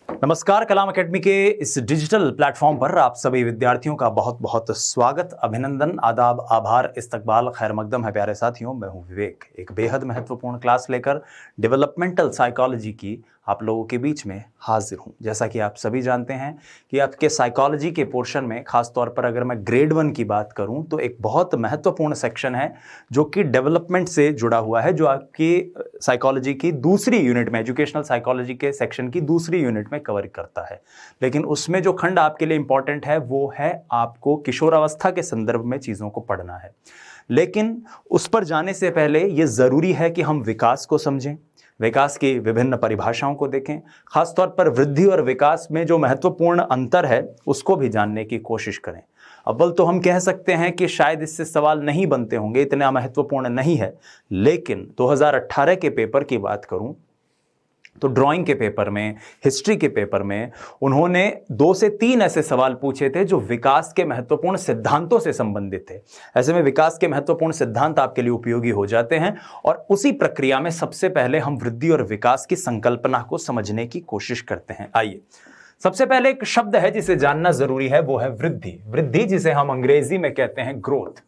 नमस्कार। कलाम एकेडमी के इस डिजिटल प्लेटफॉर्म पर आप सभी विद्यार्थियों का बहुत बहुत स्वागत, अभिनंदन, आदाब, आभार, इस्तकबाल, खैर मकदम है प्यारे साथियों। मैं हूं विवेक, एक बेहद महत्वपूर्ण क्लास लेकर डेवलपमेंटल साइकोलॉजी की आप लोगों के बीच में हाजिर हूं। जैसा कि आप सभी जानते हैं कि आपके साइकोलॉजी के पोर्शन में, खास तौर पर अगर मैं ग्रेड 1 की बात करूं, तो एक बहुत महत्वपूर्ण सेक्शन है जो कि डेवलपमेंट से जुड़ा हुआ है, जो आपकी साइकोलॉजी की दूसरी यूनिट में, एजुकेशनल साइकोलॉजी के सेक्शन की दूसरी यूनिट में कवर करता है। लेकिन उसमें जो खंड आपके लिए इंपॉर्टेंट है वो है आपको किशोरावस्था के संदर्भ में चीजों को पढ़ना है। लेकिन उस पर जाने से पहले यह जरूरी है कि हम विकास को समझें, विकास की विभिन्न परिभाषाओं को देखें, खासतौर पर वृद्धि और विकास में जो महत्वपूर्ण अंतर है उसको भी जानने की कोशिश करें। अव्वल तो हम कह सकते हैं कि शायद इससे सवाल नहीं बनते होंगे, इतना महत्वपूर्ण नहीं है। लेकिन 2018 के पेपर की बात करूं तो ड्राइंग के पेपर में, हिस्ट्री के पेपर में उन्होंने 2 से 3 ऐसे सवाल पूछे थे जो विकास के महत्वपूर्ण सिद्धांतों से संबंधित थे। ऐसे में विकास के महत्वपूर्ण सिद्धांत आपके लिए उपयोगी हो जाते हैं और उसी प्रक्रिया में सबसे पहले हम वृद्धि और विकास की संकल्पना को समझने की कोशिश करते हैं। आइए, सबसे पहले एक शब्द है जिसे जानना जरूरी है, वो है वृद्धि। वृद्धि जिसे हम अंग्रेजी में कहते हैं ग्रोथ।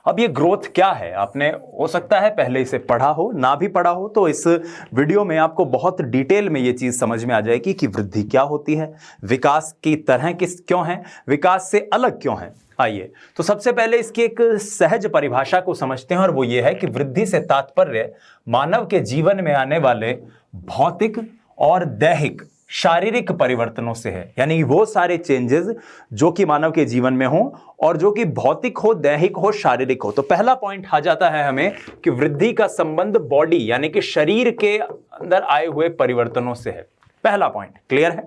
अब ये ग्रोथ क्या है, आपने हो सकता है पहले इसे पढ़ा हो, ना भी पढ़ा हो, तो इस वीडियो में आपको बहुत डिटेल में ये चीज समझ में आ जाएगी कि वृद्धि क्या होती है, विकास की तरह किस क्यों है, विकास से अलग क्यों है। आइए, तो सबसे पहले इसकी एक सहज परिभाषा को समझते हैं और वो ये है कि वृद्धि से तात्पर्य मानव के जीवन में आने वाले भौतिक और दैहिक शारीरिक परिवर्तनों से है। यानी वो सारे चेंजेस जो कि मानव के जीवन में हो और जो कि भौतिक हो, दैहिक हो, शारीरिक हो। तो पहला पॉइंट आ जाता है हमें कि वृद्धि का संबंध बॉडी यानी कि शरीर के अंदर आए हुए परिवर्तनों से है। पहला पॉइंट क्लियर है।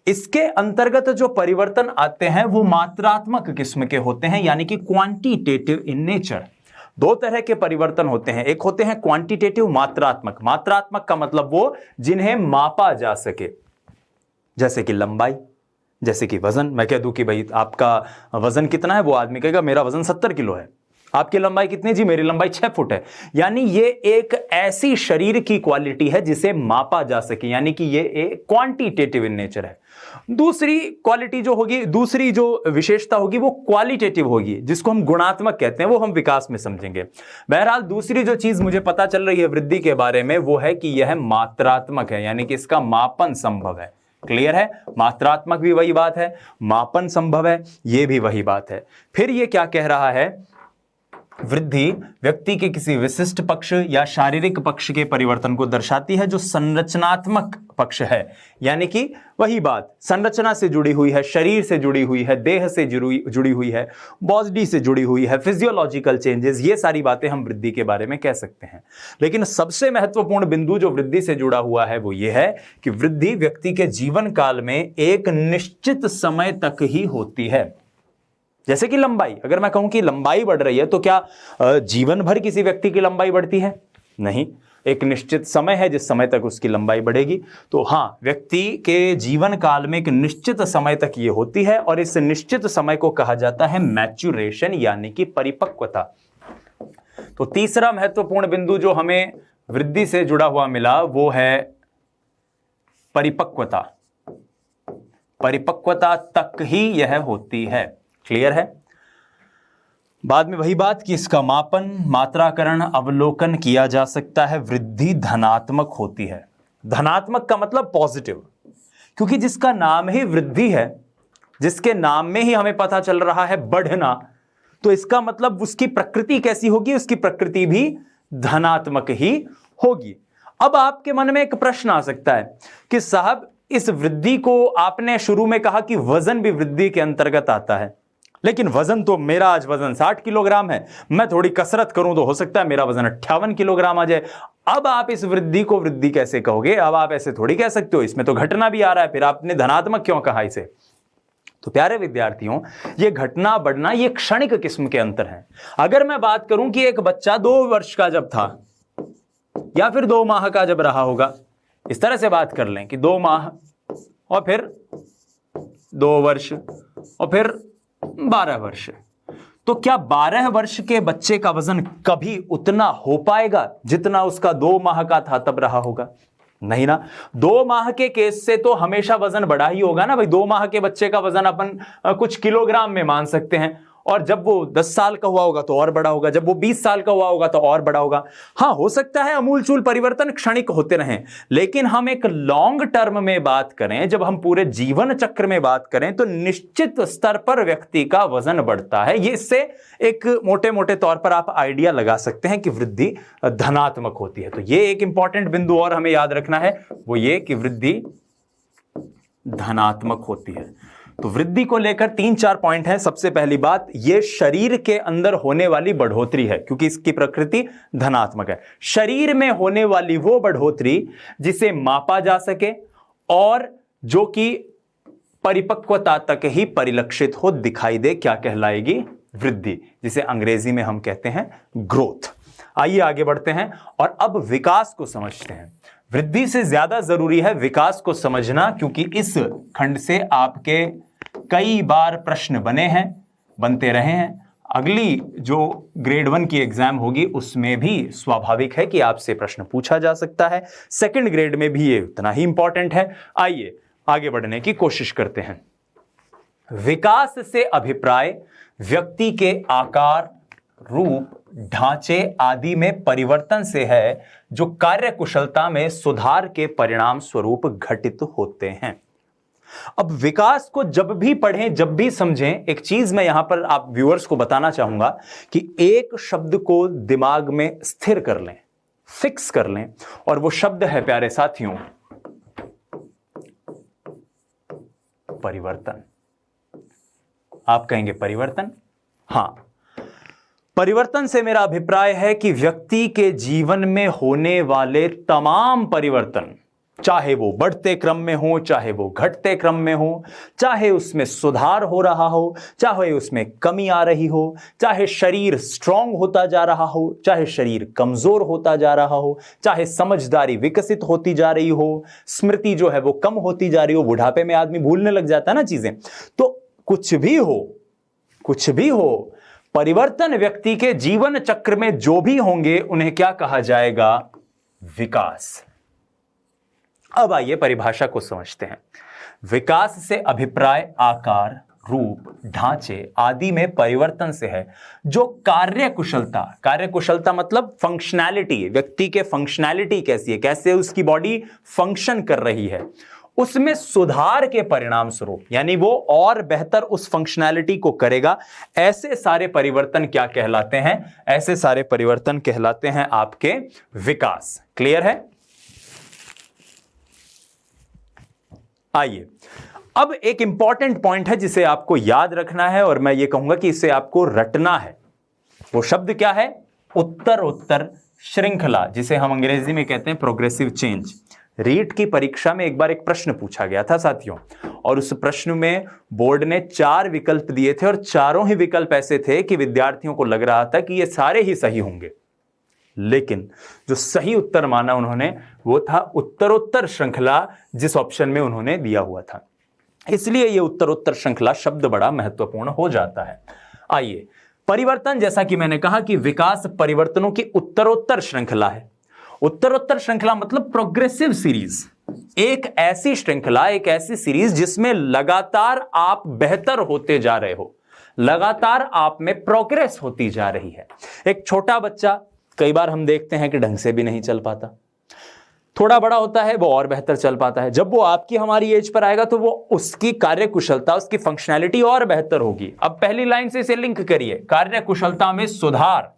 इसके अंतर्गत जो परिवर्तन आते हैं वो मात्रात्मक किस्म के होते हैं, यानी कि क्वांटिटेटिव इन नेचर। 2 तरह के परिवर्तन होते हैं, एक होते हैं क्वांटिटेटिव, मात्रात्मक। मात्रात्मक का मतलब वो जिन्हें मापा जा सके, जैसे कि लंबाई, जैसे कि वजन। मैं कह दूं कि भाई आपका वजन कितना है, वो आदमी कहेगा मेरा वजन 70 किलो है। आपकी लंबाई कितनी? जी मेरी लंबाई 6 फुट है। यानी ये एक ऐसी शरीर की क्वालिटी है जिसे मापा जा सके, यानी कि ये एक क्वांटिटेटिव इन नेचर है। दूसरी क्वालिटी जो होगी, दूसरी जो विशेषता होगी वो क्वालिटेटिव होगी, जिसको हम गुणात्मक कहते हैं, वो हम विकास में समझेंगे। बहरहाल दूसरी जो चीज मुझे पता चल रही है वृद्धि के बारे में वो है कि यह मात्रात्मक है, यानी कि इसका मापन संभव है। क्लियर है? मात्रात्मक भी वही बात है, मापन संभव है, यह भी वही बात है। फिर यह क्या कह रहा है? वृद्धि व्यक्ति के किसी विशिष्ट पक्ष या शारीरिक पक्ष के परिवर्तन को दर्शाती है जो संरचनात्मक पक्ष है, यानी कि वही बात संरचना से जुड़ी हुई है, शरीर से जुड़ी हुई है, देह से जुड़ी हुई है, बॉडी से जुड़ी हुई है, फिजियोलॉजिकल चेंजेस, ये सारी बातें हम वृद्धि के बारे में कह सकते हैं। लेकिन सबसे महत्वपूर्ण बिंदु जो वृद्धि से जुड़ा हुआ है वो ये है कि वृद्धि व्यक्ति के जीवन काल में एक निश्चित समय तक ही होती है। जैसे कि लंबाई, अगर मैं कहूं कि लंबाई बढ़ रही है तो क्या जीवन भर किसी व्यक्ति की लंबाई बढ़ती है? नहीं, एक निश्चित समय है जिस समय तक उसकी लंबाई बढ़ेगी। तो हां, व्यक्ति के जीवन काल में एक निश्चित समय तक ये होती है और इस निश्चित समय को कहा जाता है मैच्योरेशन, यानी कि परिपक्वता। तो तीसरा महत्वपूर्ण बिंदु जो हमें वृद्धि से जुड़ा हुआ मिला वो है परिपक्वता। परिपक्वता तक ही यह होती है। क्लियर है? बाद में वही बात कि इसका मापन, मात्राकरण, अवलोकन किया जा सकता है। वृद्धि धनात्मक होती है। धनात्मक का मतलब पॉजिटिव, क्योंकि जिसका नाम ही वृद्धि है, जिसके नाम में ही हमें पता चल रहा है बढ़ना, तो इसका मतलब उसकी प्रकृति कैसी होगी? उसकी प्रकृति भी धनात्मक ही होगी। अब आपके मन में एक प्रश्न आ सकता है कि साहब, इस वृद्धि को आपने शुरू में कहा कि वजन भी वृद्धि के अंतर्गत आता है, लेकिन वजन तो मेरा आज वजन 60 किलोग्राम है, मैं थोड़ी कसरत करूं तो हो सकता है मेरा वजन 58 किलोग्राम आ जाए। अब आप इस वृद्धि को वृद्धि कैसे कहोगे? अब आप ऐसे थोड़ी कह सकते हो, इसमें तो घटना भी आ रहा है, फिर आपने धनात्मक क्यों कहा इसे? तो प्यारे विद्यार्थियों, ये घटना बढ़ना ये क्षणिक किस्म के अंतर हैं। अगर मैं बात करूं कि एक बच्चा 2 वर्ष का जब था या फिर 2 माह का जब रहा होगा, इस तरह से बात कर लें कि 2 माह और फिर 2 वर्ष और फिर 12 वर्ष, तो क्या 12 वर्ष के बच्चे का वजन कभी उतना हो पाएगा जितना उसका 2 माह का था तब रहा होगा? नहीं ना। 2 माह के केस से तो हमेशा वजन बढ़ा ही होगा ना भाई। 2 माह के बच्चे का वजन अपन कुछ किलोग्राम में मान सकते हैं, और जब वो 10 साल का हुआ होगा तो और बड़ा होगा, जब वो 20 साल का हुआ होगा तो और बड़ा होगा। हाँ, हो सकता है अमूलचूल परिवर्तन क्षणिक होते रहें, लेकिन हम एक लॉन्ग टर्म में बात करें, जब हम पूरे जीवन चक्र में बात करें, तो निश्चित स्तर पर व्यक्ति का वजन बढ़ता है। ये इससे एक मोटे मोटे तौर पर आप आइडिया लगा सकते हैं कि वृद्धि धनात्मक होती है। तो ये एक इंपॉर्टेंट बिंदु और हमें याद रखना है, वो ये कि वृद्धि धनात्मक होती है। तो वृद्धि को लेकर 3-4 पॉइंट हैं। सबसे पहली बात, यह शरीर के अंदर होने वाली बढ़ोतरी है, क्योंकि इसकी प्रकृति धनात्मक है। शरीर में होने वाली वो बढ़ोतरी जिसे मापा जा सके और जो कि परिपक्वता तक ही परिलक्षित हो, दिखाई दे, क्या कहलाएगी? वृद्धि, जिसे अंग्रेजी में हम कहते हैं ग्रोथ। आइए आगे बढ़ते हैं और अब विकास को समझते हैं। वृद्धि से ज्यादा जरूरी है विकास को समझना, क्योंकि इस खंड से आपके कई बार प्रश्न बनते रहे हैं। अगली जो ग्रेड 1 की एग्जाम होगी उसमें भी स्वाभाविक है कि आपसे प्रश्न पूछा जा सकता है। सेकंड ग्रेड में भी ये उतना ही इंपॉर्टेंट है। आइए आगे बढ़ने की कोशिश करते हैं। विकास से अभिप्राय व्यक्ति के आकार, रूप, ढांचे आदि में परिवर्तन से है, जो कार्य कुशलता में सुधार के परिणाम स्वरूप घटित होते हैं। अब विकास को जब भी पढ़ें, जब भी समझें, एक चीज मैं यहां पर आप व्यूअर्स को बताना चाहूंगा कि एक शब्द को दिमाग में स्थिर कर लें, फिक्स कर लें, और वो शब्द है प्यारे साथियों परिवर्तन। आप कहेंगे परिवर्तन? हां, परिवर्तन से मेरा अभिप्राय है कि व्यक्ति के जीवन में होने वाले तमाम परिवर्तन, चाहे वो बढ़ते क्रम में हो, चाहे वो घटते क्रम में हो, चाहे उसमें सुधार हो रहा हो, चाहे उसमें कमी आ रही हो, चाहे शरीर स्ट्रांग होता जा रहा हो, चाहे शरीर कमजोर होता जा रहा हो, चाहे समझदारी विकसित होती जा रही हो, स्मृति जो है वो कम होती जा रही हो, बुढ़ापे में आदमी भूलने लग जाता है ना चीजें। तो कुछ भी हो, परिवर्तन व्यक्ति के जीवन चक्र में जो भी होंगे उन्हें क्या कहा जाएगा? विकास। अब आइए परिभाषा को समझते हैं। विकास से अभिप्राय आकार, रूप, ढांचे आदि में परिवर्तन से है, जो कार्य कुशलता मतलब फंक्शनैलिटी, व्यक्ति के फंक्शनैलिटी कैसी है, कैसे उसकी बॉडी फंक्शन कर रही है, उसमें सुधार के परिणाम स्वरूप, यानी वो और बेहतर उस फंक्शनैलिटी को करेगा। ऐसे सारे परिवर्तन क्या कहलाते हैं? ऐसे सारे परिवर्तन कहलाते हैं आपके विकास। क्लियर है? आइए, अब एक इंपॉर्टेंट पॉइंट है जिसे आपको याद रखना है, और मैं ये कहूंगा कि इसे आपको रटना है। वो शब्द क्या है? उत्तर श्रृंखला, जिसे हम अंग्रेजी में कहते हैं प्रोग्रेसिव चेंज। रीट की परीक्षा में एक बार एक प्रश्न पूछा गया था साथियों, और उस प्रश्न में बोर्ड ने 4 विकल्प दिए थे, और चारों ही विकल्प ऐसे थे कि विद्यार्थियों को लग रहा था कि ये सारे ही सही होंगे, लेकिन जो सही उत्तर माना उन्होंने वो था उत्तरोत्तर श्रृंखला, जिस ऑप्शन में उन्होंने दिया हुआ था। इसलिए ये उत्तरोत्तर श्रृंखला शब्द बड़ा महत्वपूर्ण हो जाता है। आइए, परिवर्तन, जैसा कि मैंने कहा कि विकास परिवर्तनों की उत्तरोत्तर श्रृंखला है। उत्तरोत्तर श्रृंखला मतलब प्रोग्रेसिव सीरीज, एक ऐसी श्रृंखला, एक ऐसी सीरीज जिसमें लगातार आप बेहतर होते जा रहे हो, लगातार आप में प्रोग्रेस होती जा रही है। एक छोटा बच्चा कई बार हम देखते हैं कि ढंग से भी नहीं चल पाता, थोड़ा बड़ा होता है वो और बेहतर चल पाता है। जब वो आपकी हमारी एज पर आएगा तो वो उसकी कार्य कुशलता, उसकी फंक्शनैलिटी और बेहतर होगी। अब पहली लाइन से इसे लिंक करिए, कार्य कुशलता में सुधार,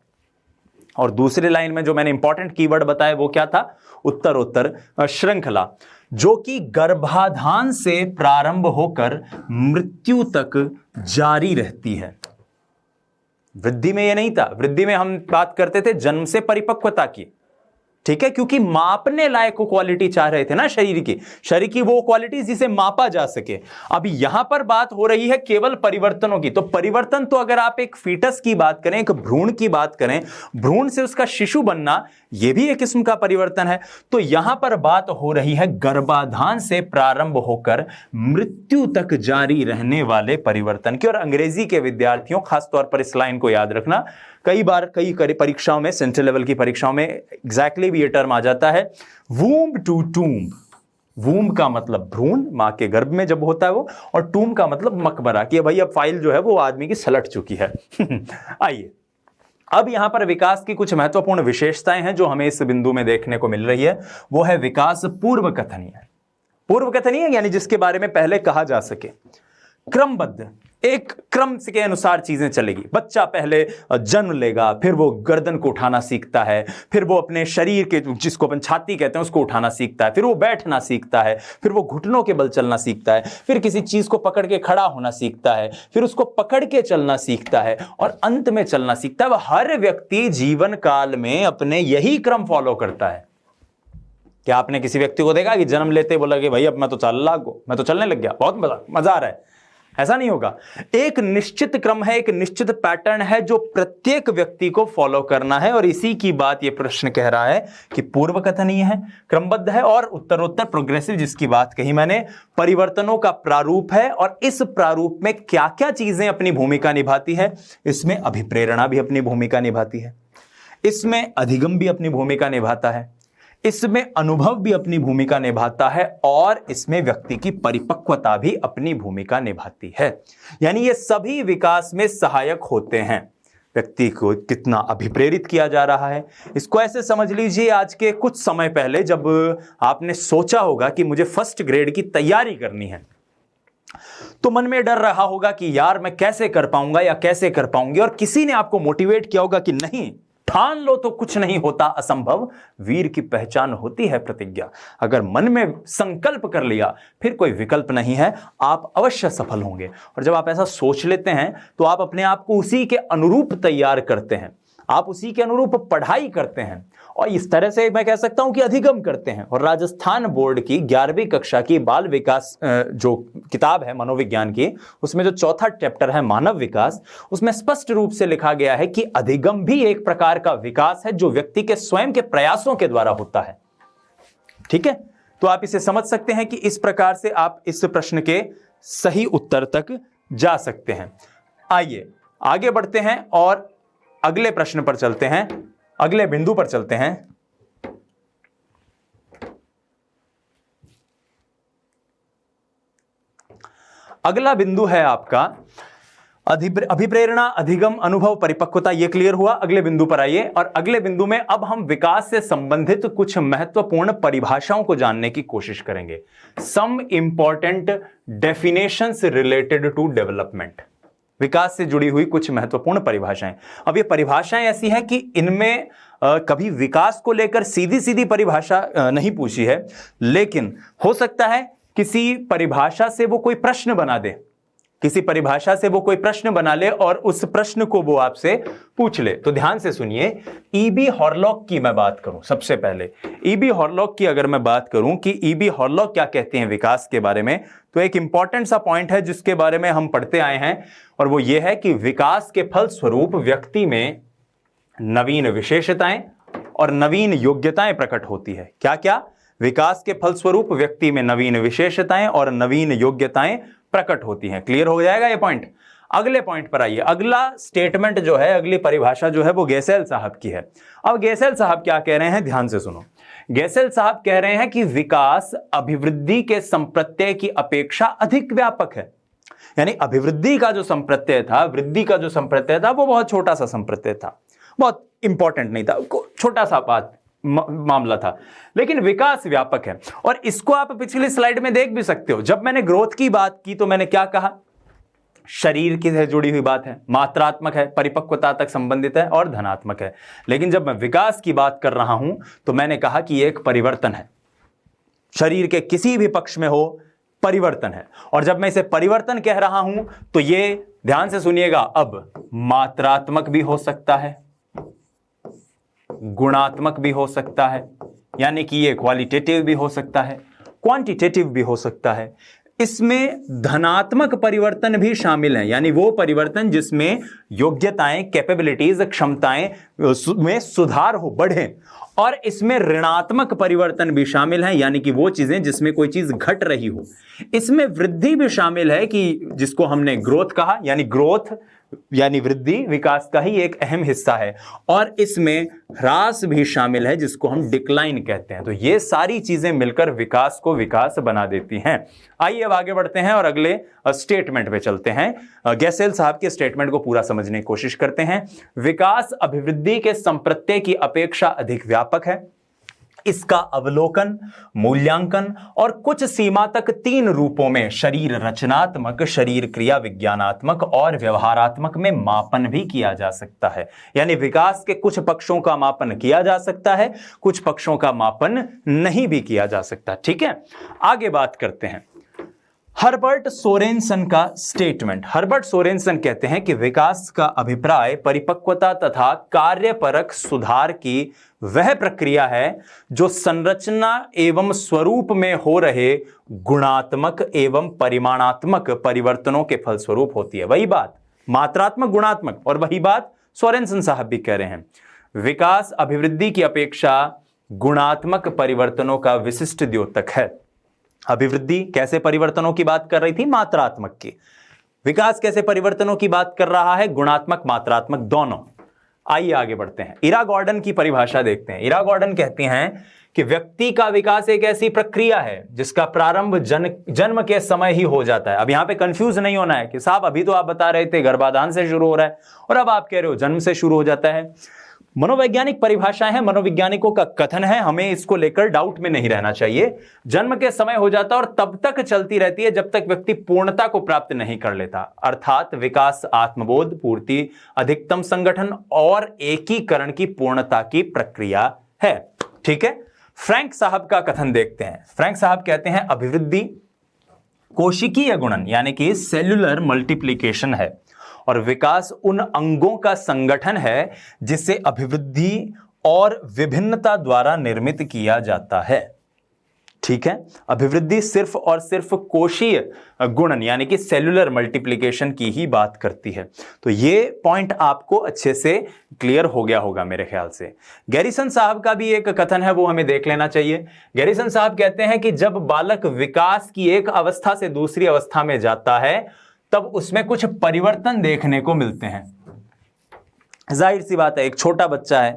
और दूसरी लाइन में जो मैंने इंपॉर्टेंट कीवर्ड बताया वो क्या था? उत्तरोत्तर श्रृंखला, जो कि गर्भाधान से प्रारंभ होकर मृत्यु तक जारी रहती है। वृद्धि में ये नहीं था, वृद्धि में हम बात करते थे जन्म से परिपक्वता की, ठीक है, क्योंकि मापने लायक क्वालिटी चाह रहे थे ना शरीर की वो क्वालिटी जिसे मापा जा सके। अभी यहां पर बात हो रही है केवल परिवर्तनों की। तो परिवर्तन, तो अगर आप एक फीटस की बात करें, एक भ्रूण की बात करें, भ्रूण से उसका शिशु बनना, यह भी एक किस्म का परिवर्तन है। तो यहां पर बात हो रही है गर्भाधान से प्रारंभ होकर मृत्यु तक जारी रहने वाले परिवर्तन की। और अंग्रेजी के विद्यार्थियों खासतौर पर इस लाइन को याद रखना, कई बार कई परीक्षाओं में, सेंट्रल लेवल की परीक्षाओं में एग्जैक्टली भी ये टर्म आ जाता है, वूम्ब टू टूम्ब। वूम्ब का मतलब भ्रूण, मां के गर्भ में जब होता है वो, और टूम्ब का मतलब मकबरा, कि भाई अब फाइल जो है वो आदमी की सलट चुकी है। आइए, अब यहां पर विकास की कुछ महत्वपूर्ण विशेषताएं हैं जो हमें इस बिंदु में देखने को मिल रही है। वो है विकास पूर्व कथनीय। पूर्व कथनीय यानी जिसके बारे में पहले कहा जा सके, क्रमबद्ध, एक क्रम के अनुसार चीजें चलेगी। बच्चा पहले जन्म लेगा, फिर वो गर्दन को उठाना सीखता है, फिर वो अपने शरीर के, जिसको अपन छाती कहते हैं, उसको उठाना सीखता है, फिर वो बैठना सीखता है, फिर वो घुटनों के बल चलना सीखता है, फिर किसी चीज को पकड़ के खड़ा होना सीखता है, फिर उसको पकड़ के चलना सीखता है, और अंत में चलना सीखता है। वह हर व्यक्ति जीवन काल में अपने यही क्रम फॉलो करता है। क्या आपने किसी व्यक्ति को देखा कि जन्म लेते बोला कि भाई अब मैं तो चलने लग गया, बहुत मजा आ रहा है? ऐसा नहीं होगा। एक निश्चित क्रम है, एक निश्चित पैटर्न है जो प्रत्येक व्यक्ति को फॉलो करना है, और इसी की बात यह प्रश्न कह रहा है कि पूर्व कथनीय है, क्रमबद्ध है और उत्तरोत्तर प्रोग्रेसिव, जिसकी बात कही मैंने, परिवर्तनों का प्रारूप है। और इस प्रारूप में क्या क्या चीजें अपनी भूमिका निभाती है? इसमें अभिप्रेरणा भी अपनी भूमिका निभाती है, इसमें अधिगम भी अपनी भूमिका निभाता है, इसमें अनुभव भी अपनी भूमिका निभाता है, और इसमें व्यक्ति की परिपक्वता भी अपनी भूमिका निभाती है। यानी ये सभी विकास में सहायक होते हैं। व्यक्ति को कितना अभिप्रेरित किया जा रहा है, इसको ऐसे समझ लीजिए, आज के कुछ समय पहले जब आपने सोचा होगा कि मुझे फर्स्ट ग्रेड की तैयारी करनी है, तो मन में डर रहा होगा कि यार मैं कैसे कर पाऊंगा या कैसे कर पाऊंगी, और किसी ने आपको मोटिवेट किया होगा कि नहीं, ठान लो तो कुछ नहीं होता असंभव, वीर की पहचान होती है प्रतिज्ञा। अगर मन में संकल्प कर लिया फिर कोई विकल्प नहीं है, आप अवश्य सफल होंगे। और जब आप ऐसा सोच लेते हैं तो आप अपने आप को उसी के अनुरूप तैयार करते हैं, आप उसी के अनुरूप पढ़ाई करते हैं, और इस तरह से मैं कह सकता हूं कि अधिगम करते हैं। और राजस्थान बोर्ड की 11वीं कक्षा की बाल विकास जो किताब है मनोविज्ञान की, उसमें जो चौथा चैप्टर है मानव विकास, उसमें स्पष्ट रूप से लिखा गया है कि अधिगम भी एक प्रकार का विकास है जो व्यक्ति के स्वयं के प्रयासों के द्वारा होता है। ठीक है, तो आप इसे समझ सकते हैं कि इस प्रकार से आप इस प्रश्न के सही उत्तर तक जा सकते हैं। आइए आगे बढ़ते हैं और अगले प्रश्न पर चलते हैं, अगले बिंदु पर चलते हैं। अगला बिंदु है आपका अभिप्रेरणा, अधिगम, अनुभव, परिपक्वता। यह क्लियर हुआ। अगले बिंदु पर आइए, और अगले बिंदु में अब हम विकास से संबंधित कुछ महत्वपूर्ण परिभाषाओं को जानने की कोशिश करेंगे। Some important definitions related to development, विकास से जुड़ी हुई कुछ महत्वपूर्ण परिभाषाएं। अब ये परिभाषाएं ऐसी हैं कि इनमें कभी विकास को लेकर सीधी सीधी परिभाषा नहीं पूछी है, लेकिन हो सकता है किसी परिभाषा से वो कोई प्रश्न बना दे, किसी परिभाषा से वो कोई प्रश्न बना ले और उस प्रश्न को वो आपसे पूछ ले। तो ध्यान से सुनिए, ईबी हॉरलॉक की मैं बात करूं, सबसे पहले ईबी हॉरलॉक की अगर मैं बात करूं कि ईबी हॉरलॉक क्या कहते हैं विकास के बारे में, तो एक इंपॉर्टेंट सा पॉइंट है जिसके बारे में हम पढ़ते आए हैं, और वो ये है कि विकास के फलस्वरूप व्यक्ति में नवीन विशेषताएं और नवीन योग्यताएं प्रकट होती है। क्या क्या? विकास के फलस्वरूप व्यक्ति में नवीन विशेषताएं और नवीन योग्यताएं प्रकट होती हैं। क्लियर हो जाएगा ये पॉइंट। अगले पॉइंट पर आइए। अगला स्टेटमेंट जो है, अगली परिभाषा जो है वो गेसेल साहब की है। अब गेसेल साहब क्या कह रहे हैं, ध्यान से सुनो। गेसेल साहब कह रहे हैं कि विकास अभिवृद्धि के संप्रत्यय की अपेक्षा अधिक व्यापक है। यानी अभिवृद्धि का जो संप्रत्यय था, वृद्धि का जो संप्रत्यय था, वो बहुत छोटा सा संप्रत्यय था, बहुत इंपॉर्टेंट नहीं था, छोटा सा बात मामला था, लेकिन विकास व्यापक है। और इसको आप पिछली स्लाइड में देख भी सकते हो। जब मैंने ग्रोथ की बात की तो मैंने क्या कहा, शरीर की से जुड़ी हुई बात है, मात्रात्मक है, परिपक्वता तक संबंधित है और धनात्मक है। लेकिन जब मैं विकास की बात कर रहा हूं तो मैंने कहा कि एक परिवर्तन है, शरीर के किसी भी पक्ष में हो परिवर्तन है। और जब मैं इसे परिवर्तन कह रहा हूं तो ये ध्यान से सुनिएगा, अब मात्रात्मक भी हो सकता है, गुणात्मक भी हो सकता है, यानी कि ये क्वालिटेटिव भी हो सकता है, क्वांटिटेटिव भी हो सकता है। इसमें धनात्मक परिवर्तन भी शामिल हैं, यानी वो परिवर्तन जिसमें योग्यताएं, कैपेबिलिटीज, क्षमताएं में सुधार हो, बढ़े। और इसमें ऋणात्मक परिवर्तन भी शामिल हैं, यानी कि वो चीजें जिसमें कोई चीज घट रही हो। इसमें वृद्धि भी शामिल है, कि जिसको हमने ग्रोथ कहा, यानी ग्रोथ यानी वृद्धि विकास का ही एक अहम हिस्सा है, और इसमें ह्रास भी शामिल है जिसको हम डिक्लाइन कहते हैं। तो ये सारी चीजें मिलकर विकास को विकास बना देती हैं। आइए अब आगे बढ़ते हैं और अगले स्टेटमेंट पे चलते हैं। गैसेल साहब के स्टेटमेंट को पूरा समझने की कोशिश करते हैं। विकास अभिवृद्धि के संप्रत्यय की अपेक्षा अधिक व्यापक है। इसका अवलोकन, मूल्यांकन और कुछ सीमा तक 3 रूपों में शरीर रचनात्मक, शरीर क्रिया विज्ञानात्मक और व्यवहारात्मक में मापन भी किया जा सकता है। यानी विकास के कुछ पक्षों का मापन किया जा सकता है, कुछ पक्षों का मापन नहीं भी किया जा सकता। ठीक है, आगे बात करते हैं। हर्बर्ट सोरेनसन का स्टेटमेंट। हर्बर्ट सोरेनसन कहते हैं कि विकास का अभिप्राय परिपक्वता तथा कार्यपरक सुधार की वह प्रक्रिया है जो संरचना एवं स्वरूप में हो रहे गुणात्मक एवं परिमाणात्मक परिवर्तनों के फलस्वरूप होती है। वही बात मात्रात्मक, गुणात्मक, और वही बात सोरेनसन साहब भी कह रहे हैं। विकास अभिवृद्धि की अपेक्षा गुणात्मक परिवर्तनों का विशिष्ट द्योतक है। अभिवृद्धि कैसे परिवर्तनों की बात कर रही थी? मात्रात्मक की। विकास कैसे परिवर्तनों की बात कर रहा है? गुणात्मक, मात्रात्मक, दोनों। आइए आगे बढ़ते हैं। इरा गॉर्डन की परिभाषा देखते हैं। इरा गॉर्डन कहते हैं कि व्यक्ति का विकास एक ऐसी प्रक्रिया है जिसका प्रारंभ जन्म के समय ही हो जाता है। अब यहां पे कंफ्यूज नहीं होना है कि साहब अभी तो आप बता रहे थे गर्भाधान से शुरू हो रहा है और अब आप कह रहे हो जन्म से शुरू हो जाता है। मनोवैज्ञानिक परिभाषाएं हैं, मनोविज्ञानिकों का कथन है, हमें इसको लेकर डाउट में नहीं रहना चाहिए। जन्म के समय हो जाता है और तब तक चलती रहती है जब तक व्यक्ति पूर्णता को प्राप्त नहीं कर लेता। अर्थात विकास आत्मबोध, पूर्ति, अधिकतम संगठन और एकीकरण की पूर्णता की प्रक्रिया है। ठीक है, फ्रैंक साहब का कथन देखते हैं। फ्रैंक साहब कहते हैं अभिवृद्धि कोशिकीय गुणन यानी कि सेल्यूलर मल्टीप्लिकेशन है और विकास उन अंगों का संगठन है जिसे अभिवृद्धि और विभिन्नता द्वारा निर्मित किया जाता है। ठीक है, अभिवृद्धि सिर्फ और सिर्फ कोशीय गुणन यानी कि सेल्यूलर मल्टीप्लिकेशन की ही बात करती है। तो ये पॉइंट आपको अच्छे से क्लियर हो गया होगा मेरे ख्याल से। गैरिसन साहब का भी एक कथन है, वो हमें देख लेना चाहिए। गैरिसन साहब कहते हैं कि जब बालक विकास की एक अवस्था से दूसरी अवस्था में जाता है तब उसमें कुछ परिवर्तन देखने को मिलते हैं। जाहिर सी बात है, एक छोटा बच्चा है,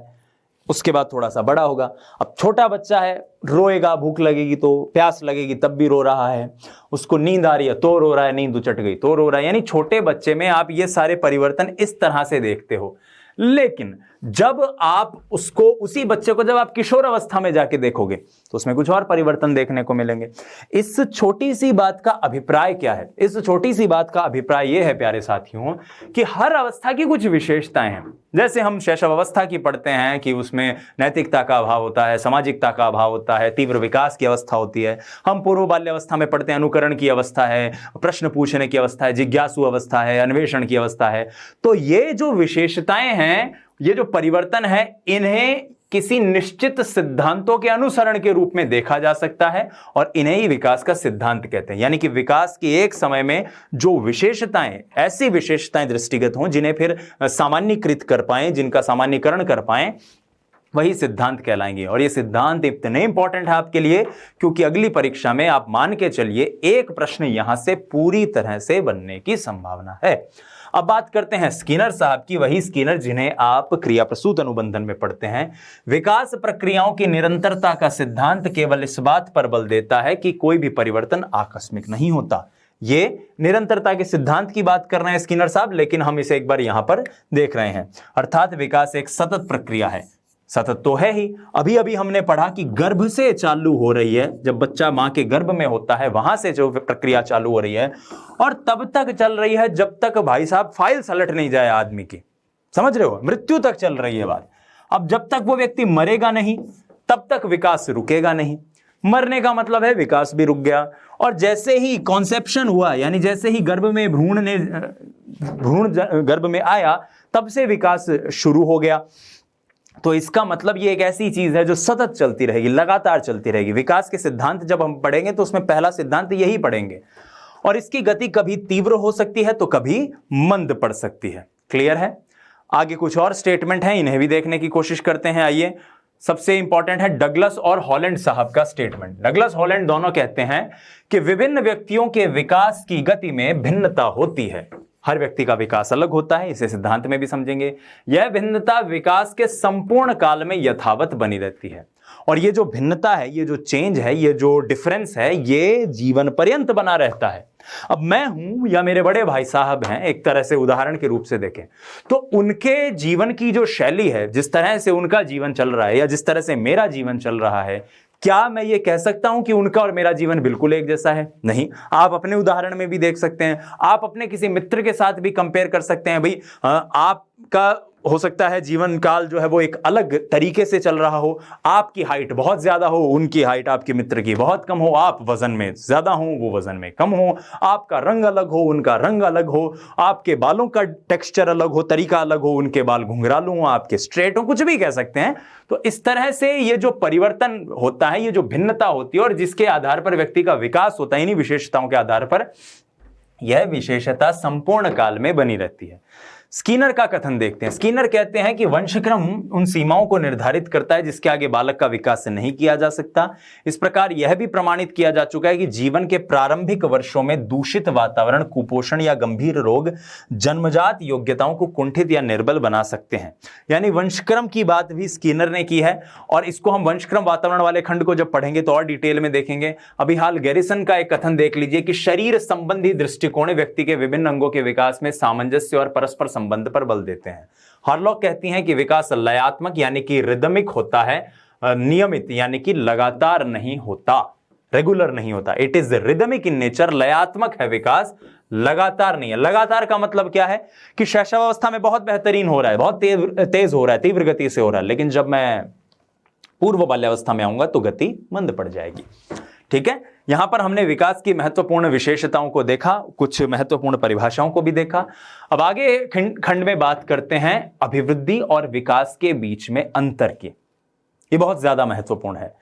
उसके बाद थोड़ा सा बड़ा होगा। अब छोटा बच्चा है, रोएगा, भूख लगेगी तो, प्यास लगेगी तब भी रो रहा है, उसको नींद आ रही है तो रो रहा है, नींद उचट गई तो रो रहा है। यानी छोटे बच्चे में आप ये सारे परिवर्तन इस तरह से देखते हो। लेकिन जब आप उसको, उसी बच्चे को जब आप किशोर अवस्था में जाके देखोगे तो उसमें कुछ और परिवर्तन देखने को मिलेंगे। इस छोटी सी बात का अभिप्राय क्या है? इस छोटी सी बात का अभिप्राय यह है प्यारे साथियों कि हर अवस्था की कुछ विशेषताएं हैं। जैसे हम शैशव अवस्था की पढ़ते हैं कि उसमें नैतिकता का अभाव होता है, सामाजिकता का अभाव होता है, तीव्र विकास की अवस्था होती है। हम पूर्व बाल्यावस्था में पढ़ते हैं अनुकरण की अवस्था है, प्रश्न पूछने की अवस्था है, जिज्ञासु अवस्था है, अन्वेषण की अवस्था है। तो ये जो विशेषताएं हैं, ये जो परिवर्तन है, इन्हें किसी निश्चित सिद्धांतों के अनुसरण के रूप में देखा जा सकता है और इन्हें ही विकास का सिद्धांत कहते हैं। यानी कि विकास के एक समय में जो विशेषताएं, ऐसी विशेषताएं दृष्टिगत हों जिन्हें फिर सामान्यीकृत कर पाएं, जिनका सामान्यीकरण कर पाएं, वही सिद्धांत कहलाएंगे। और ये सिद्धांत इतने इंपॉर्टेंट है आपके लिए क्योंकि अगली परीक्षा में आप मान के चलिए एक प्रश्न यहां से पूरी तरह से बनने की संभावना है। अब बात करते हैं स्किनर साहब की, वही स्किनर जिन्हें आप क्रिया प्रसूत अनुबंधन में पढ़ते हैं। विकास प्रक्रियाओं की निरंतरता का सिद्धांत केवल इस बात पर बल देता है कि कोई भी परिवर्तन आकस्मिक नहीं होता। ये निरंतरता के सिद्धांत की बात कर रहे हैं स्किनर साहब, लेकिन हम इसे एक बार यहां पर देख रहे हैं। अर्थात विकास एक सतत प्रक्रिया है। सतत तो है ही, अभी अभी हमने पढ़ा कि गर्भ से चालू हो रही है, जब बच्चा मां के गर्भ में होता है वहां से जो प्रक्रिया चालू हो रही है और तब तक चल रही है जब तक भाई साहब फाइल सलट नहीं जाए आदमी की। समझ रहे हो, मृत्यु तक चल रही है बात। अब जब तक वो व्यक्ति मरेगा नहीं तब तक विकास रुकेगा नहीं। मरने का मतलब है विकास भी रुक गया। और जैसे ही कॉन्सेप्शन हुआ, यानी जैसे ही भ्रूण गर्भ में आया तब से विकास शुरू हो गया। तो इसका मतलब ये एक ऐसी चीज है जो सतत चलती रहेगी, लगातार चलती रहेगी। विकास के सिद्धांत जब हम पढ़ेंगे तो उसमें पहला सिद्धांत यही पढ़ेंगे और इसकी गति कभी तीव्र हो सकती है तो कभी मंद पड़ सकती है। क्लियर है? आगे कुछ और स्टेटमेंट हैं, इन्हें भी देखने की कोशिश करते हैं। आइए, सबसे इंपॉर्टेंट है डगलस और हॉलैंड साहब का स्टेटमेंट। डगलस हॉलैंड दोनों कहते हैं कि विभिन्न व्यक्तियों के विकास की गति में भिन्नता होती है। हर व्यक्ति का विकास अलग होता है, इसे सिद्धांत में भी समझेंगे। यह भिन्नता विकास के संपूर्ण काल में यथावत बनी रहती है। और ये जो भिन्नता है, ये जो चेंज है, ये जो डिफरेंस है, ये जीवन पर्यंत बना रहता है। अब मैं हूं या मेरे बड़े भाई साहब हैं, एक तरह से उदाहरण के रूप से देखें तो उनके जीवन की जो शैली है, जिस तरह से उनका जीवन चल रहा है या जिस तरह से मेरा जीवन चल रहा है, क्या मैं ये कह सकता हूं कि उनका और मेरा जीवन बिल्कुल एक जैसा है? नहीं। आप अपने उदाहरण में भी देख सकते हैं, आप अपने किसी मित्र के साथ भी कंपेयर कर सकते हैं। भाई आपका हो सकता है जीवन काल जो है वो एक अलग तरीके से चल रहा हो, आपकी हाइट बहुत ज्यादा हो, उनकी हाइट आपके मित्र की बहुत कम हो, आप वजन में ज्यादा हो, वो वजन में कम हो, आपका रंग अलग हो, उनका रंग अलग हो, आपके बालों का टेक्सचर अलग हो, तरीका अलग हो, उनके बाल घुंघरालू हो, आपके स्ट्रेट हो, कुछ भी कह सकते हैं। तो इस तरह से ये जो परिवर्तन होता है, ये जो भिन्नता होती है और जिसके आधार पर व्यक्ति का विकास होता है, इन्हीं विशेषताओं के आधार पर यह विशेषता संपूर्ण काल में बनी रहती है। स्कीनर का कथन देखते हैं। स्कीनर कहते हैं कि वंशक्रम उन सीमाओं को निर्धारित करता है जिसके आगे बालक का विकास नहीं किया जा सकता। इस प्रकार यह भी प्रमाणित किया जा चुका है कि जीवन के प्रारंभिक वर्षों में दूषित वातावरण, कुपोषण या गंभीर रोग जन्मजात योग्यताओं को कुंठित या निर्बल बना सकते हैं। यानी वंशक्रम की बात भी स्कीनर ने की है और इसको हम वंशक्रम वातावरण वाले खंड को जब पढ़ेंगे तो और डिटेल में देखेंगे। अभी हाल गैरिसन का एक कथन देख लीजिए कि शरीर संबंधी दृष्टिकोण व्यक्ति के विभिन्न अंगों के विकास में सामंजस्य और परस्पर संबंध पर बल देते हैं। हार्लॉक कहती हैं कि विकास लयात्मक यानी कि रिदमिक होता है, नियमित यानी कि लगातार नहीं होता, रेगुलर नहीं होता। It is rhythmic in nature, लयात्मक है विकास, लगातार नहीं है। लगातार का मतलब क्या है कि शैशवावस्था में बहुत बेहतरीन हो रहा है, बहुत तेज हो रहा है, तीव्र गति से हो रहा है, लेकिन जब मैं पूर्व बाल्यावस्था में आऊंगा तो गति मंद पड़ जाएगी। ठीक है, यहां पर हमने विकास की महत्वपूर्ण विशेषताओं को देखा, कुछ महत्वपूर्ण परिभाषाओं को भी देखा। अब आगे खंड में बात करते हैं अभिवृद्धि और विकास के बीच में अंतर की। ये बहुत ज्यादा महत्वपूर्ण है,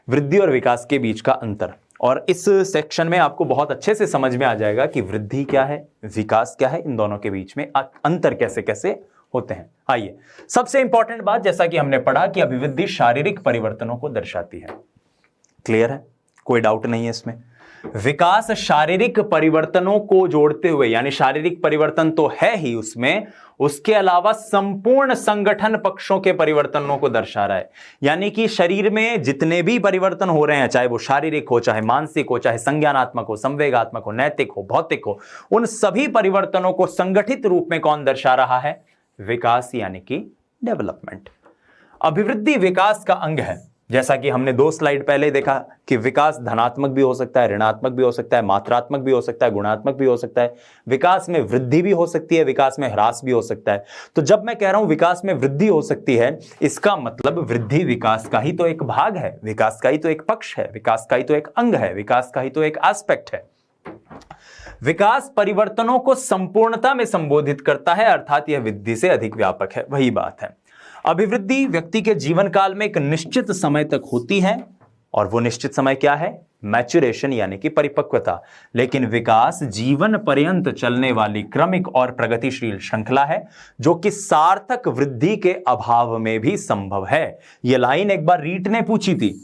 वृद्धि और विकास के बीच का अंतर। और इस सेक्शन में आपको बहुत अच्छे से समझ में आ जाएगा कि वृद्धि क्या है, विकास क्या है, इन दोनों के बीच में अंतर कैसे कैसे होते हैं। आइए, सबसे इंपॉर्टेंट बात, जैसा कि हमने पढ़ा कि अभिवृद्धि शारीरिक परिवर्तनों को दर्शाती है। क्लियर है, कोई डाउट नहीं है इसमें। विकास शारीरिक परिवर्तनों को जोड़ते हुए, यानी शारीरिक परिवर्तन तो है ही उसमें, उसके अलावा संपूर्ण संगठन पक्षों के परिवर्तनों को दर्शा रहा है। यानी कि शरीर में जितने भी परिवर्तन हो रहे हैं, चाहे वो शारीरिक हो, चाहे मानसिक हो, चाहे संज्ञानात्मक हो, संवेगात्मक हो, नैतिक हो, भौतिक हो, उन सभी परिवर्तनों को संगठित रूप में कौन दर्शा रहा है? विकास, यानी कि डेवलपमेंट। अभिवृद्धि विकास का अंग है। जैसा कि हमने 2 स्लाइड पहले देखा कि विकास धनात्मक भी हो सकता है, ऋणात्मक भी हो सकता है, मात्रात्मक भी हो सकता है, गुणात्मक भी हो सकता है। विकास में वृद्धि भी हो सकती है, विकास में ह्रास भी हो सकता है। तो जब मैं कह रहा हूं विकास में वृद्धि हो सकती है, इसका मतलब वृद्धि विकास का ही तो एक भाग है, विकास का ही तो एक पक्ष है, विकास का ही तो एक अंग है, विकास का ही तो एक एस्पेक्ट है। विकास परिवर्तनों को संपूर्णता में संबोधित करता है, अर्थात यह वृद्धि से अधिक व्यापक है। वही बात है, अभिवृद्धि व्यक्ति के जीवन काल में एक निश्चित समय तक होती है, और वो निश्चित समय क्या है? मैच्योरेशन, यानी कि परिपक्वता। लेकिन विकास जीवन पर्यंत चलने वाली क्रमिक और प्रगतिशील श्रृंखला है, जो कि सार्थक वृद्धि के अभाव में भी संभव है। यह लाइन एक बार रीट ने पूछी थी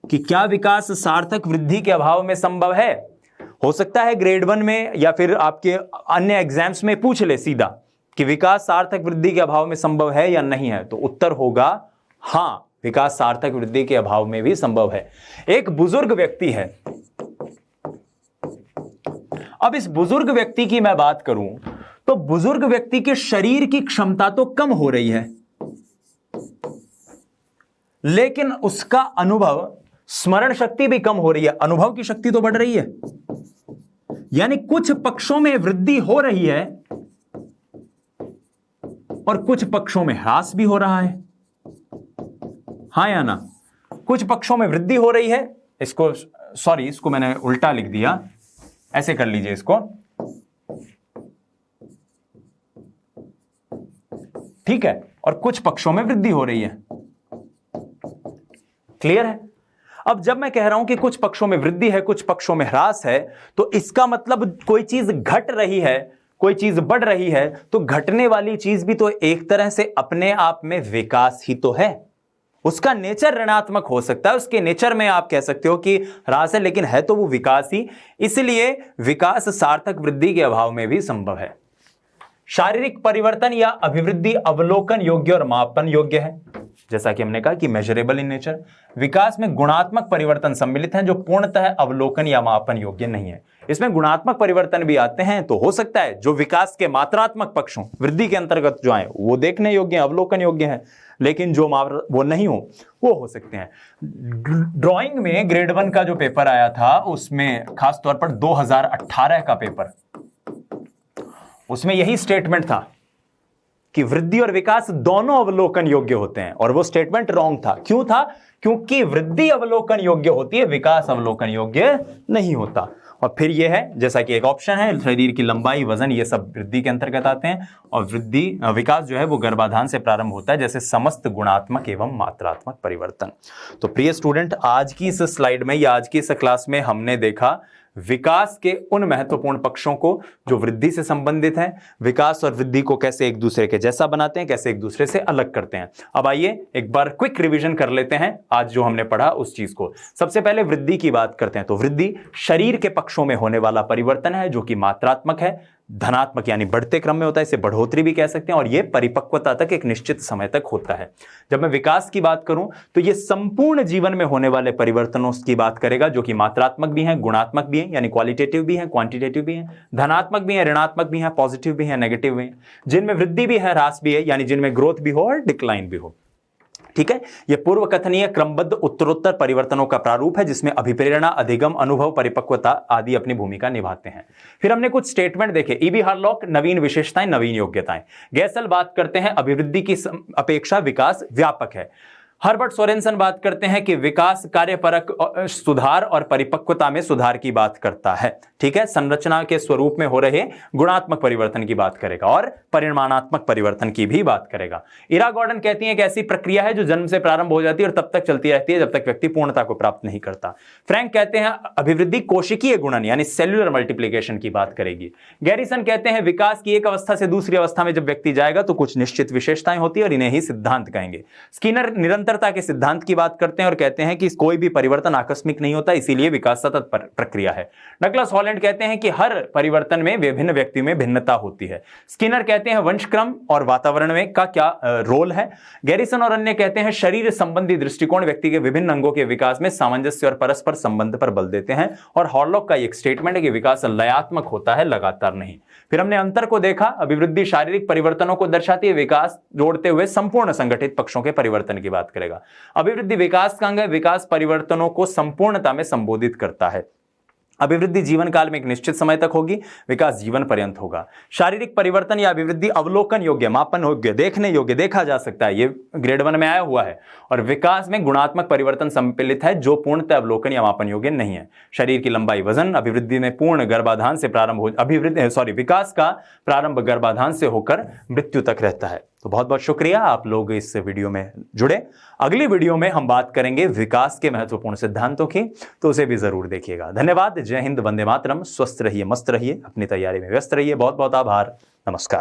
कि क्या विकास सार्थक वृद्धि के अभाव में संभव है? हो सकता है ग्रेड 1 में या फिर आपके अन्य एग्जाम्स में पूछ ले सीधा कि विकास सार्थक वृद्धि के अभाव में संभव है या नहीं है, तो उत्तर होगा हां, विकास सार्थक वृद्धि के अभाव में भी संभव है। एक बुजुर्ग व्यक्ति है, अब इस बुजुर्ग व्यक्ति की मैं बात करूं तो बुजुर्ग व्यक्ति के शरीर की क्षमता तो कम हो रही है, लेकिन उसका अनुभव, स्मरण शक्ति भी कम हो रही है, अनुभव की शक्ति तो बढ़ रही है। यानी कुछ पक्षों में वृद्धि हो रही है और कुछ पक्षों में ह्रास भी हो रहा है। हाँ या ना? कुछ पक्षों में वृद्धि हो रही है, इसको मैंने उल्टा लिख दिया, ऐसे कर लीजिए इसको, ठीक है, और कुछ पक्षों में वृद्धि हो रही है। क्लियर है? अब जब मैं कह रहा हूं कि कुछ पक्षों में वृद्धि है, कुछ पक्षों में ह्रास है, तो इसका मतलब कोई चीज घट रही है, कोई चीज बढ़ रही है, तो घटने वाली चीज भी तो एक तरह से अपने आप में विकास ही तो है। उसका नेचर ऋणात्मक हो सकता है, उसके नेचर में आप कह सकते हो कि ह्रास है, लेकिन है तो वो विकास ही। इसलिए विकास सार्थक वृद्धि के अभाव में भी संभव है। शारीरिक परिवर्तन या अभिवृद्धि अवलोकन योग्य और मापन योग्य है, जैसा कि हमने कहा कि मेजरेबल इन नेचर। विकास में गुणात्मक परिवर्तन सम्मिलित हैं जो पूर्णतः अवलोकन या मापन योग्य नहीं है। इसमें गुणात्मक परिवर्तन भी आते हैं, तो हो सकता है जो विकास के मात्रात्मक पक्षों वृद्धि के अंतर्गत जो आए वो देखने योग्य हैं, अवलोकन योग्य हैं, लेकिन जो वो नहीं हो सकते हैं। ड्राइंग में ग्रेड 1 का जो पेपर आया था उसमें खास तौर पर 2018 का पेपर, उसमें यही स्टेटमेंट था कि वृद्धि और विकास दोनों अवलोकन योग्य होते हैं, और वो स्टेटमेंट रॉन्ग था। क्यों था? क्योंकि वृद्धि अवलोकन योग्य होती है, विकास अवलोकन योग्य नहीं होता। और फिर ये है, जैसा कि एक ऑप्शन है, शरीर की लंबाई, वजन, ये सब वृद्धि के अंतर्गत आते हैं, और विकास जो है वो गर्भाधान से प्रारंभ होता है, जैसे समस्त गुणात्मक एवं मात्रात्मक परिवर्तन। तो प्रिय स्टूडेंट, आज की इस स्लाइड में या आज की इस क्लास में हमने देखा विकास के उन महत्वपूर्ण पक्षों को जो वृद्धि से संबंधित हैं, विकास और वृद्धि को कैसे एक दूसरे के जैसा बनाते हैं, कैसे एक दूसरे से अलग करते हैं। अब आइए एक बार क्विक रिवीजन कर लेते हैं आज जो हमने पढ़ा उस चीज को। सबसे पहले वृद्धि की बात करते हैं, तो वृद्धि शरीर के पक्षों में होने वाला परिवर्तन है जो कि मात्रात्मक है, धनात्मक यानी बढ़ते क्रम में होता है, इसे बढ़ोतरी भी कह सकते हैं, और यह परिपक्वता तक एक निश्चित समय तक होता है। जब मैं विकास की बात करूं तो यह संपूर्ण जीवन में होने वाले परिवर्तनों की बात करेगा जो कि मात्रात्मक भी हैं, गुणात्मक भी हैं, यानी क्वालिटेटिव भी हैं, क्वांटिटेटिव भी हैं, धनात्मक भी हैं, ऋणात्मक भी हैं, पॉजिटिव भी हैं, नेगेटिव भी हैं, जिनमें वृद्धि भी है, ह्रास भी है, यानी जिनमें ग्रोथ भी हो और डिक्लाइन भी हो। ठीक है, यह पूर्व कथनीय क्रमबद्ध उत्तरोत्तर परिवर्तनों का प्रारूप है जिसमें अभिप्रेरणा, अधिगम, अनुभव, परिपक्वता आदि अपनी भूमिका निभाते हैं। फिर हमने कुछ स्टेटमेंट देखे। ईबी हार्लॉक, नवीन विशेषताएं, नवीन योग्यताएं। गैसल बात करते हैं अभिवृद्धि की अपेक्षा विकास व्यापक है। हर्बर्ट सोरेनसन बात करते हैं कि विकास कार्यपरक सुधार और परिपक्वता में सुधार की बात करता है। ठीक है, संरचना के स्वरूप में हो रहे गुणात्मक परिवर्तन की बात करेगा और परिमाणात्मक परिवर्तन की भी बात करेगा। इरा गॉर्डन कहती है कि ऐसी प्रक्रिया है जो जन्म से प्रारंभ हो जाती है और तब तक चलती रहती है जब तक व्यक्ति पूर्णता को प्राप्त नहीं करता। फ्रैंक कहते हैं अभिवृद्धि कोशिकीय गुणन यानी सेल्युलर मल्टीप्लिकेशन की बात करेगी। गैरिसन कहते हैं विकास की एक अवस्था से दूसरी अवस्था में जब व्यक्ति जाएगा तो कुछ निश्चित विशेषताएं होती है और इन्हें ही सिद्धांत कहेंगे। स्किनर निरंतरता के सिद्धांत की बात करते हैं और कहते हैं कि कोई भी परिवर्तन आकस्मिक नहीं होता, इसीलिए विकास सतत प्रक्रिया है। डगलस हॉलैंड कहते हैं कि हर परिवर्तन में विभिन्न व्यक्तियों में भिन्नता होती है। स्किनर कहते हैं वंशक्रम और वातावरण में का क्या रोल है। गैरिसन और अन्य कहते हैं शरीर संबंधी दृष्टिकोण व्यक्ति के विभिन्न अंगों के विकास में सामंजस्य और परस्पर संबंध पर बल देते हैं। और हॉर्लॉक का एक स्टेटमेंट है कि विकास लयात्मक होता है, लगातार नहीं। फिर हमने अंतर को देखा। अभिवृद्धि शारीरिक परिवर्तनों को दर्शाती है, विकास जोड़ते हुए संपूर्ण संगठित पक्षों के परिवर्तन की बात करेगा। अभिवृद्धि विकास का अंग है, विकास परिवर्तनों को संपूर्णता में संबोधित करता है। अभिवृद्धि जीवन काल में एक निश्चित समय तक होगी, विकास जीवन पर्यंत होगा। शारीरिक परिवर्तन या अभिवृद्धि अवलोकन योग्य, मापन योग्य, देखने योग्य, देखा जा सकता है, ये ग्रेड 1 में आया हुआ है। और विकास में गुणात्मक परिवर्तन सम्मिलित है जो पूर्णतः अवलोकन या मापन योग्य नहीं है। शरीर की लंबाई, वजन। अभिवृद्धि में पूर्ण गर्भाधान से प्रारंभ हो विकास का प्रारंभ गर्भाधान से होकर मृत्यु तक रहता है। तो बहुत बहुत शुक्रिया, आप लोग इस वीडियो में जुड़े। अगली वीडियो में हम बात करेंगे विकास के महत्वपूर्ण सिद्धांतों की, तो उसे भी जरूर देखिएगा। धन्यवाद। जय हिंद, वंदे मातरम। स्वस्थ रहिए, मस्त रहिए, अपनी तैयारी में व्यस्त रहिए। बहुत बहुत आभार। नमस्कार।